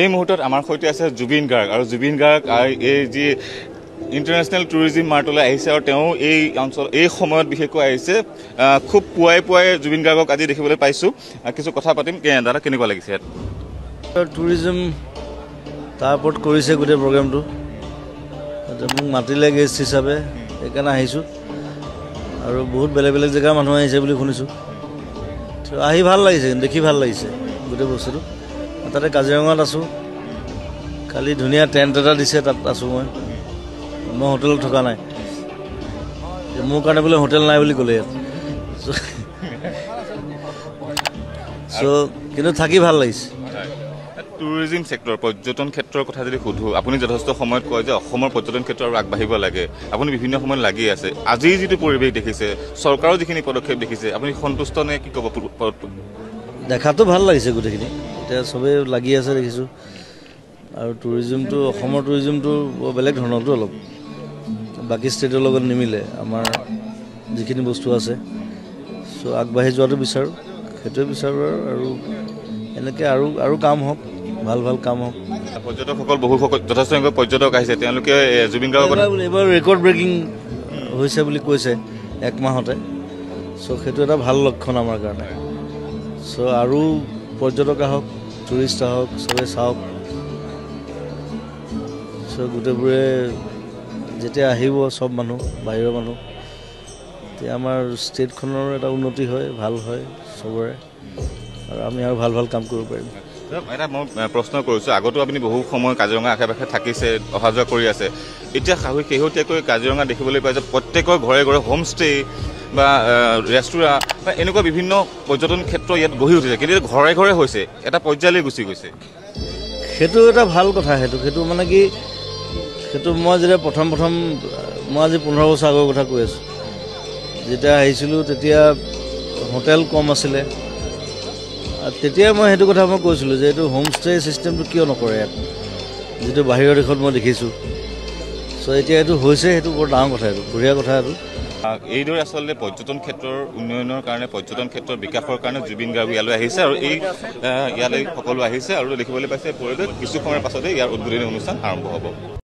এই মুহূৰ্তত আমাৰ সৈতে আছে জুবিন গাৰ্গ আৰু জুবিন গাৰ্গ এই যি ইণ্টাৰনেশ্যনেল টুৰিজিম মাৰ্টলৈ আহিছে আৰু তেওঁ এই অঞ্চল এই সময়ত বিশেষকৈ আহিছে খুব পুৱাই পুৱাই জুবিন গাৰ্গক আজি দেখিবলৈ পাইছোঁ কিছু কথা পাতিম দাদা কেনেকুৱা লাগিছে ইয়াত টুৰিজিম তাৰ ওপৰত কৰিছে গোটেই প্ৰগ্ৰেমটো মোক মাতিলে গেষ্ট হিচাপে সেইকাৰণে আহিছোঁ আৰু বহুত বেলেগ বেলেগ জেগাৰ মানুহ আহিছে বুলি শুনিছোঁ আহি ভাল লাগিছে দেখি ভাল লাগিছে গোটেই বস্তুটো তাতে কাজিৰঙাত আছোঁ কালি ধুনীয়া টেণ্ট এটা দিছে তাত আছোঁ মই হোটেলত থকা নাই মোৰ কাৰণে বোলে হোটেল নাই বুলি ক'লে ইয়াত চ' কিন্তু থাকি ভাল লাগিছে টুৰিজিম ছেক্টৰ পৰ্যটন ক্ষেত্ৰৰ কথা যদি সোধোঁ আপুনি যথেষ্ট সময়ত কয় যে অসমৰ পৰ্যটন ক্ষেত্ৰ আৰু আগবাঢ়িব লাগে আপুনি বিভিন্ন সময়ত লাগি আছে আজিৰ যিটো পৰিৱেশ দেখিছে চৰকাৰৰ যিখিনি পদক্ষেপ দেখিছে আপুনি সন্তুষ্ট নে কি ক'ব দেখাটো ভাল লাগিছে গোটেইখিনি এতিয়া চবেই লাগি আছে দেখিছোঁ আৰু টুৰিজিমটো অসমৰ টুৰিজিমটো বেলেগ ধৰণৰটো অলপ বাকী ষ্টেটৰ লগত নিমিলে আমাৰ যিখিনি বস্তু আছে চ' আগবাঢ়ি যোৱাটো বিচাৰোঁ সেইটোৱে বিচাৰোঁ আৰু এনেকৈ আৰু কাম হওক ভাল ভাল কাম হওক পৰ্যটকসকল যথেষ্ট সংখ্যক পৰ্যটক আহিছে তেওঁলোকে জুবিন গাৰ্গৰ এইবাৰ ৰেকৰ্ড ব্ৰেকিং হৈছে বুলি কৈছে এক মাহতে চ' সেইটো এটা ভাল লক্ষণ আমাৰ কাৰণে চ' আৰু পৰ্যটক আহক টুৰিষ্ট আহক চবেই চাওক চ' গোটেইবোৰে যেতিয়া আহিব চব মানুহ বাহিৰৰ মানুহ তেতিয়া আমাৰ ষ্টেটখনৰ এটা উন্নতি হয় ভাল হয় চবৰে আৰু আমি আৰু ভাল ভাল কাম কৰিব পাৰিম এটা মই প্ৰশ্ন কৰিছোঁ আগতো আপুনি বহু সময় কাজিৰঙা আশে পাশে থাকিছে অহা যোৱা কৰি আছে এতিয়া শেহতীয়াকৈ কাজিৰঙা দেখিবলৈ পাই যে প্ৰত্যেকৰ ঘৰে ঘৰে হোমষ্টে বা ৰেষ্টুৰাঁ বা এনেকুৱা বিভিন্ন পৰ্যটন ক্ষেত্ৰ ইয়াত গঢ়ি উঠিছে কিন্তু ঘৰে ঘৰে হৈছে এটা পৰ্যায়লৈ গুচি গৈছে সেইটো এটা ভাল কথা সেইটো মানে কি সেইটো মই যেতিয়া প্ৰথম মই আজি 15 বছৰ আগৰ কথা কৈ আছোঁ যেতিয়া আহিছিলোঁ তেতিয়া হোটেল কম আছিলে তেতিয়া মই সেইটো কথা মই কৈছিলোঁ যে এইটো হোমষ্টে ছিষ্টেমটো কিয় নকৰে ইয়াত যিটো বাহিৰৰ দেশত মই দেখিছোঁ চ' এতিয়া এইটো হৈছে সেইটো বৰ ডাঙৰ কথা এইটো বঢ়িয়া কথা এইটো এইদৰে আচলতে পৰ্যটন ক্ষেত্ৰৰ উন্নয়নৰ কাৰণে পৰ্যটন ক্ষেত্ৰৰ বিকাশৰ কাৰণে জুবিন গাৰ্গ ইয়ালৈ আহিছে আৰু ইয়ালৈ সকলো আহিছে আৰু দেখিবলৈ পাইছে পৰিৱেশ কিছু সময়ৰ পাছতে ইয়াৰ উদ্বোধনী অনুষ্ঠান আৰম্ভ হ'ব